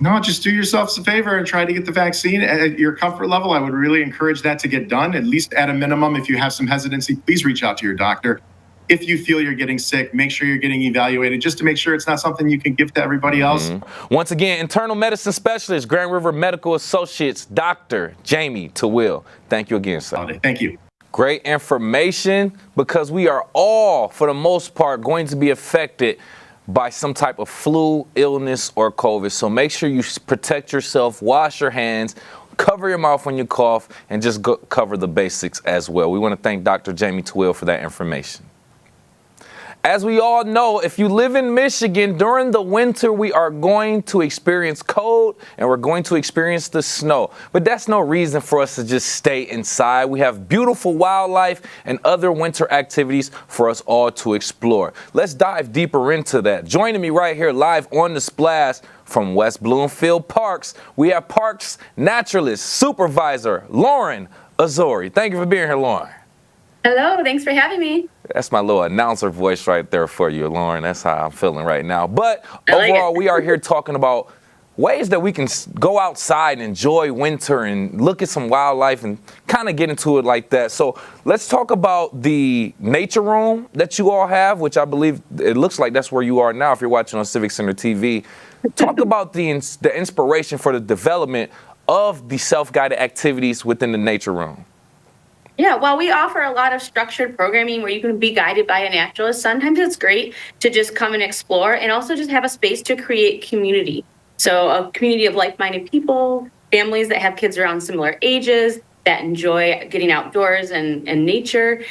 No, just do yourselves a favor and try to get the vaccine at your comfort level. I would really encourage that to get done. At least at a minimum, if you have some hesitancy, please reach out to your doctor. If you feel you're getting sick, make sure you're getting evaluated just to make sure it's not something you can give to everybody else. Once again, internal medicine specialist, Grand River Medical Associates, Dr. Jamie Tawil. Thank you again, sir. Thank you. Great information, because we are all, for the most part, going to be affected by some type of flu, illness, or COVID. So make sure you protect yourself, wash your hands, cover your mouth when you cough, and just cover the basics as well. We want to thank Dr. Jamie Tawil for that information. As we all know, if you live in Michigan, during the winter, we are going to experience cold and we're going to experience the snow. But that's no reason for us to just stay inside. We have beautiful wildlife and other winter activities for us all to explore. Let's dive deeper into that. Joining me right here live on the Splash from West Bloomfield Parks, we have Parks Naturalist Supervisor Lauren Azori. Thank you for being here, Lauren. Hello, thanks for having me. That's my little announcer voice right there for you, Lauren. That's how I'm feeling right now. But overall, we are here talking about ways that we can go outside and enjoy winter and look at some wildlife and kind of get into it like that. So let's talk about the nature room that you all have, which I believe it looks like that's where you are now if you're watching on Civic Center TV. Talk about the inspiration for the development of the self-guided activities within the nature room. Yeah, well, we offer a lot of structured programming where you can be guided by a naturalist. Sometimes it's great to just come and explore and also just have a space to create community. So a community of like-minded people, families that have kids around similar ages, that enjoy getting outdoors and nature.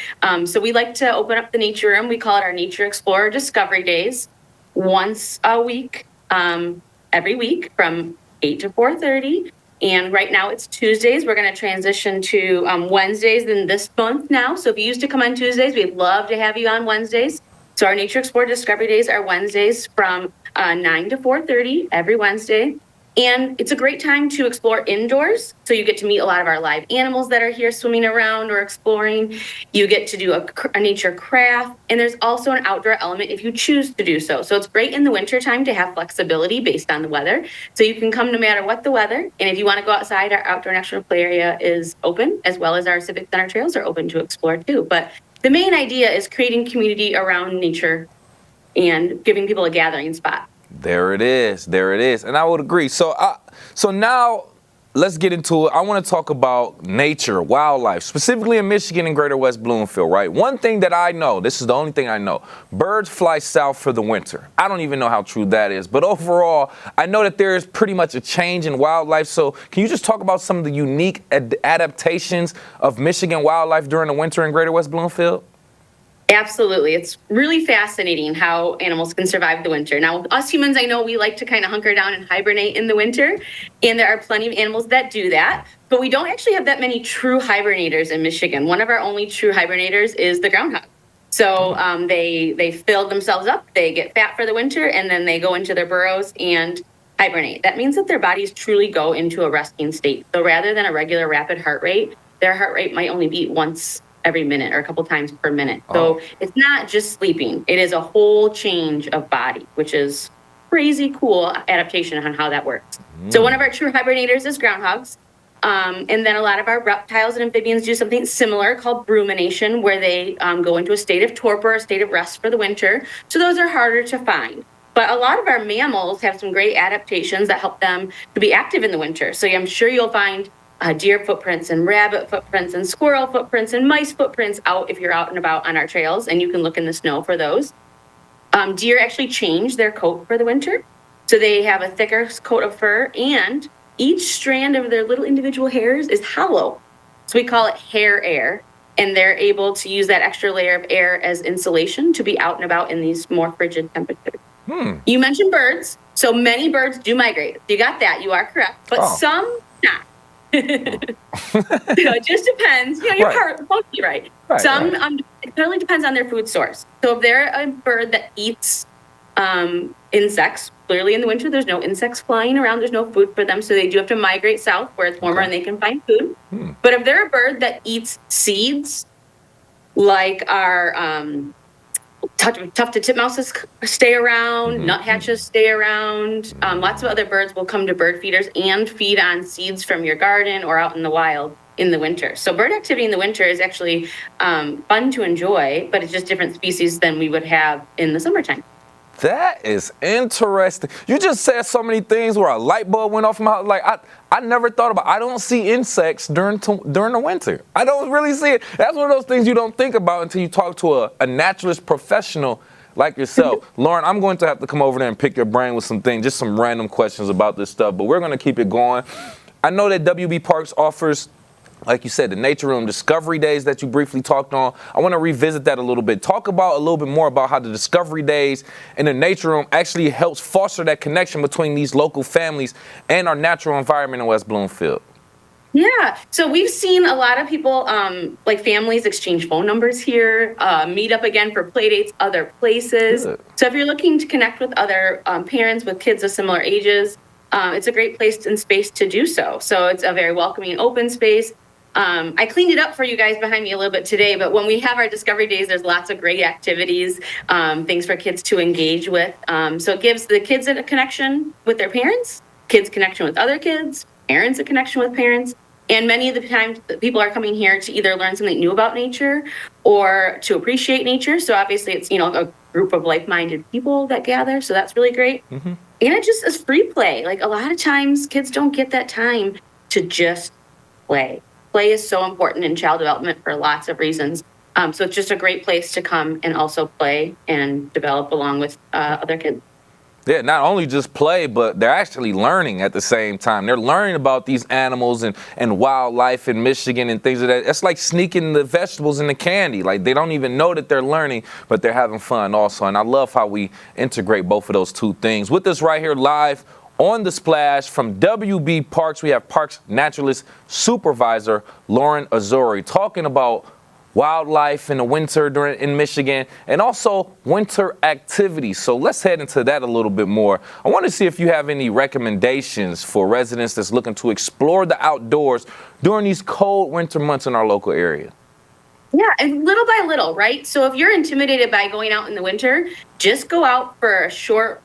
So we like to open up the nature room. We call it our Nature Explorer Discovery Days, once a week, every week from 8 to 4:30. And right now it's Tuesdays. We're going to transition to Wednesdays in this month now. So if you used to come on Tuesdays, we'd love to have you on Wednesdays. So our Nature Explorer Discovery Days are Wednesdays from 9 to 4:30 every Wednesday. And it's a great time to explore indoors. So you get to meet a lot of our live animals that are here swimming around or exploring. You get to do a nature craft. And there's also an outdoor element if you choose to do so. So it's great in the wintertime to have flexibility based on the weather. So you can come no matter what the weather. And if you want to go outside, our outdoor natural play area is open, as well as our Civic Center trails are open to explore too. But the main idea is creating community around nature and giving people a gathering spot. There it is. There it is. And I would agree. So now let's get into it. I want to talk about nature, wildlife, specifically in Michigan and Greater West Bloomfield, right? One thing that I know, this is the only thing I know, birds fly south for the winter. I don't even know how true that is. But overall, I know that there is pretty much a change in wildlife. So can you just talk about some of the unique adaptations of Michigan wildlife during the winter in Greater West Bloomfield? Absolutely. It's really fascinating how animals can survive the winter. Now, us humans, I know we like to kind of hunker down and hibernate in the winter, and there are plenty of animals that do that, but we don't actually have that many true hibernators in Michigan. One of our only true hibernators is the groundhog. So they fill themselves up, they get fat for the winter, and then they go into their burrows and hibernate. That means that their bodies truly go into a resting state. So rather than a regular rapid heart rate, their heart rate might only beat once every minute or a couple times per minute. So it's not just sleeping. It is a whole change of body, which is crazy cool adaptation on how that works. So one of our true hibernators is groundhogs. And then a lot of our reptiles and amphibians do something similar called rumination, where they go into a state of torpor, a state of rest for the winter. So those are harder to find. But a lot of our mammals have some great adaptations that help them to be active in the winter. So I'm sure you'll find deer footprints and rabbit footprints and squirrel footprints and mice footprints out if you're out and about on our trails, and you can look in the snow for those. Deer actually change their coat for the winter. So they have a thicker coat of fur, and each strand of their little individual hairs is hollow. So we call it hair air, and they're able to use that extra layer of air as insulation to be out and about in these more frigid temperatures. You mentioned birds. So many birds do migrate. You got that. You are correct. But some not. So it just depends. You know, you're mostly right. Some it totally depends on their food source. So if they're a bird that eats insects, clearly in the winter there's no insects flying around, there's no food for them, so they do have to migrate south where it's warmer and they can find food. But if they're a bird that eats seeds, like our tufted titmouses stay around, nuthatches stay around. Lots of other birds will come to bird feeders and feed on seeds from your garden or out in the wild in the winter. So bird activity in the winter is actually fun to enjoy, but it's just different species than we would have in the summertime. That is interesting. You just said so many things where a light bulb went off in my, like, I never thought about. I don't see insects during the winter. I don't really see it. That's one of those things you don't think about until you talk to a naturalist professional like yourself. Lauren, I'm going to have to come over there and pick your brain with some things, just some random questions about this stuff, but we're going to keep it going. I know that WB Parks offers, like you said, the Nature Room Discovery Days that you briefly talked on. I want to revisit that a little bit. Talk about a little bit more about how the Discovery Days and the Nature Room actually helps foster that connection between these local families and our natural environment in West Bloomfield. Yeah, so we've seen a lot of people, like families, exchange phone numbers here, meet up again for play dates other places. Good. So if you're looking to connect with other parents with kids of similar ages, it's a great place and space to do so. So it's a very welcoming, open space. I cleaned it up for you guys behind me a little bit today, but when we have our Discovery Days, there's lots of great activities, things for kids to engage with. So it gives the kids a connection with their parents, kids connection with other kids, parents a connection with parents. And many of the times people are coming here to either learn something new about nature or to appreciate nature. So obviously it's, a group of like-minded people that gather. So that's really great. Mm-hmm. And it just is free play. Like a lot of times kids don't get that time to just play. Play is so important in child development for lots of reasons. So it's just a great place to come and also play and develop along with other kids. Yeah, not only just play, but they're actually learning at the same time. They're learning about these animals and wildlife in Michigan and things of that. It's like sneaking the vegetables in the candy. Like they don't even know that they're learning, but they're having fun also. And I love how we integrate both of those two things. With us right here live on The Splash from WB Parks, we have Parks Naturalist Supervisor Lauren Azori talking about wildlife in the winter in Michigan, and also winter activities. So let's head into that a little bit more. I want to see if you have any recommendations for residents that's looking to explore the outdoors during these cold winter months in our local area. Yeah, and little by little, right? So if you're intimidated by going out in the winter, just go out for a short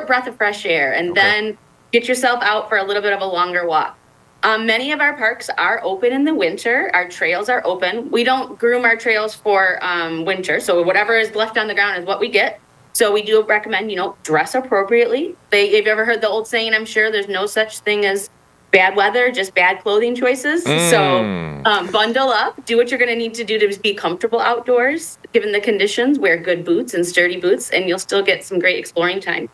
breath of fresh air, and then get yourself out for a little bit of a longer walk. Many of our parks are open in the winter. Our trails are open. We don't groom our trails for winter, so whatever is left on the ground is what we get. So we do recommend, dress appropriately. If you've ever heard the old saying, I'm sure there's no such thing as bad weather, just bad clothing choices. So bundle up, do what you're going to need to do to be comfortable outdoors, given the conditions. Wear good boots and sturdy boots, and you'll still get some great exploring time.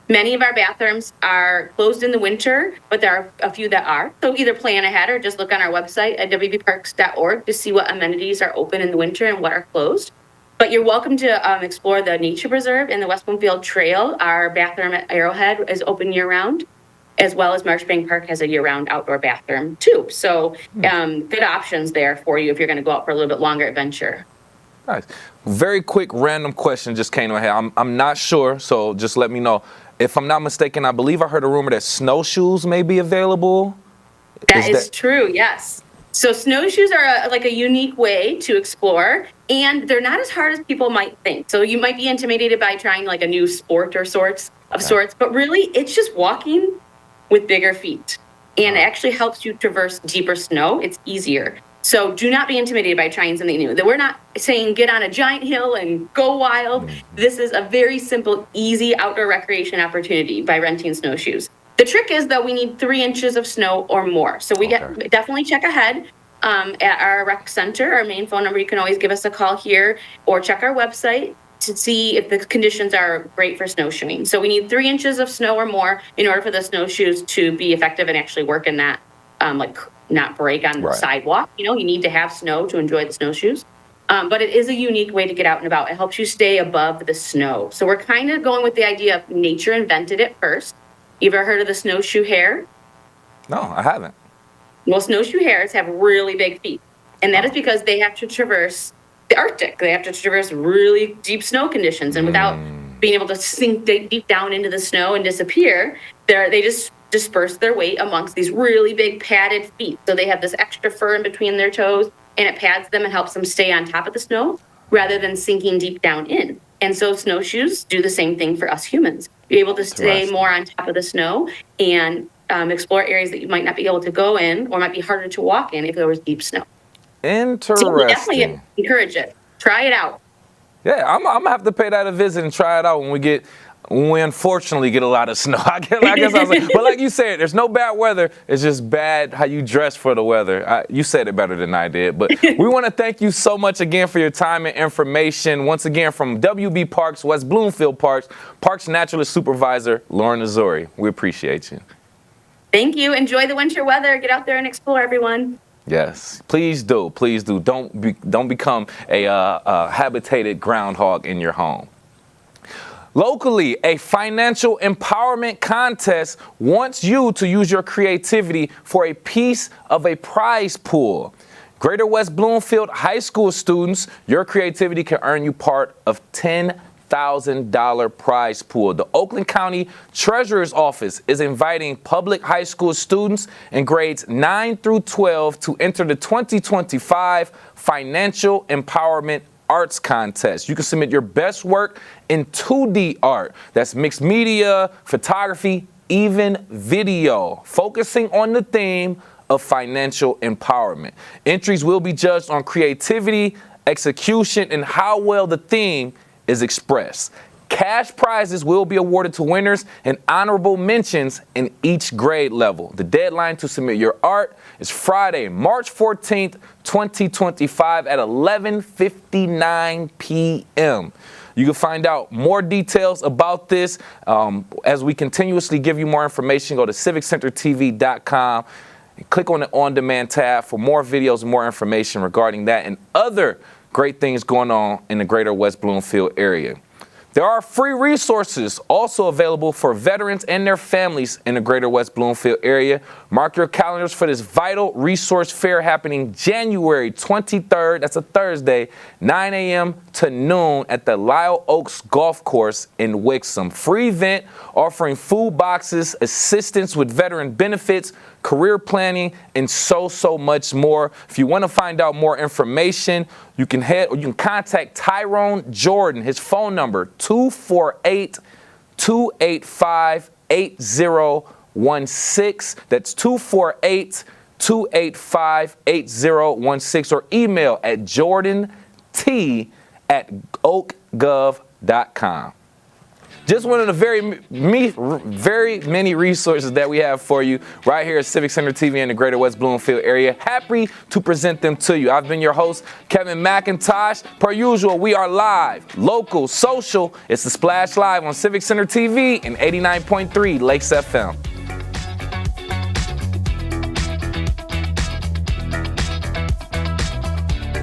Many of our bathrooms are closed in the winter, but there are a few that are. So either plan ahead or just look on our website at wbparks.org to see what amenities are open in the winter and what are closed. But you're welcome to explore the Nature Preserve and the West Bloomfield Trail. Our bathroom at Arrowhead is open year-round, as well as Marshbank Park has a year-round outdoor bathroom too. So good options there for you if you're going to go out for a little bit longer adventure. Nice. Very quick random question just came to my head. I'm not sure, so just let me know. If I'm not mistaken, I believe I heard a rumor that snowshoes may be available. That is true, yes. So snowshoes are like a unique way to explore, and they're not as hard as people might think. So you might be intimidated by trying like a new sport or sorts, but really it's just walking with bigger feet. And it actually helps you traverse deeper snow. It's easier. So do not be intimidated by trying something new. We're not saying get on a giant hill and go wild. This is a very simple, easy outdoor recreation opportunity by renting snowshoes. The trick is, though, we need 3 inches of snow or more. So we definitely check ahead at our rec center. Our main phone number, you can always give us a call here or check our website to see if the conditions are great for snowshoeing. So we need 3 inches of snow or more in order for the snowshoes to be effective and actually work in that, not break on the sidewalk. You need to have snow to enjoy the snowshoes. But it is a unique way to get out and about. It helps you stay above the snow. So we're kind of going with the idea of nature invented it first. You ever heard of the snowshoe hare? No, I haven't. Well, snowshoe hares have really big feet. And that is because they have to traverse the Arctic. They have to traverse really deep snow conditions. And without being able to sink deep down into the snow and disappear, they just disperse their weight amongst these really big padded feet. So they have this extra fur in between their toes, and it pads them and helps them stay on top of the snow rather than sinking deep down in. And so snowshoes do the same thing for us humans. Be able to stay more on top of the snow and explore areas that you might not be able to go in or might be harder to walk in if there was deep snow. Interesting. So we definitely encourage it. Try it out. Yeah, I'm gonna have to pay that a visit and try it out when we unfortunately get a lot of snow. I guess I was like, but like you said, there's no bad weather. It's just bad how you dress for the weather. You said it better than I did. But we want to thank you so much again for your time and information. Once again, from WB Parks, West Bloomfield Parks, Parks Naturalist Supervisor Lauren Azori. We appreciate you. Thank you. Enjoy the winter weather. Get out there and explore, everyone. Yes, please do. Please do. Don't become a habitated groundhog in your home. Locally, a financial empowerment contest wants you to use your creativity for a piece of a prize pool. Greater West Bloomfield High School students, your creativity can earn you part of $10,000. $5,000 prize pool. The Oakland County Treasurer's Office is inviting public high school students in grades 9 through 12 to enter the 2025 Financial Empowerment Arts Contest. You can submit your best work in 2D art. That's mixed media, photography, even video, focusing on the theme of financial empowerment. Entries will be judged on creativity, execution, and how well the theme is expressed. Cash prizes will be awarded to winners and honorable mentions in each grade level. The deadline to submit your art is Friday, March 14th, 2025 at 11:59 p.m. You can find out more details about this as we continuously give you more information. Go to civiccentertv.com and click on the on-demand tab for more videos and more information regarding that and other great things going on in the Greater West Bloomfield area. There are free resources also available for veterans and their families in the Greater West Bloomfield area. Mark your calendars for this vital resource fair happening January 23rd, that's a Thursday, 9 a.m. to noon at the Lyle Oaks Golf Course in Wixom. Free event offering food boxes, assistance with veteran benefits, career planning, and so much more. If you want to find out more information, you can contact Tyrone Jordan. His phone number, 248-285-8016. That's 248-285-8016, or email at jordant@oakgov.com. Just one of the very many resources that we have for you right here at Civic Center TV in the Greater West Bloomfield area. Happy to present them to you. I've been your host, Kevin McIntosh. Per usual, we are live, local, social. It's the Splash Live on Civic Center TV and 89.3 Lakes FM.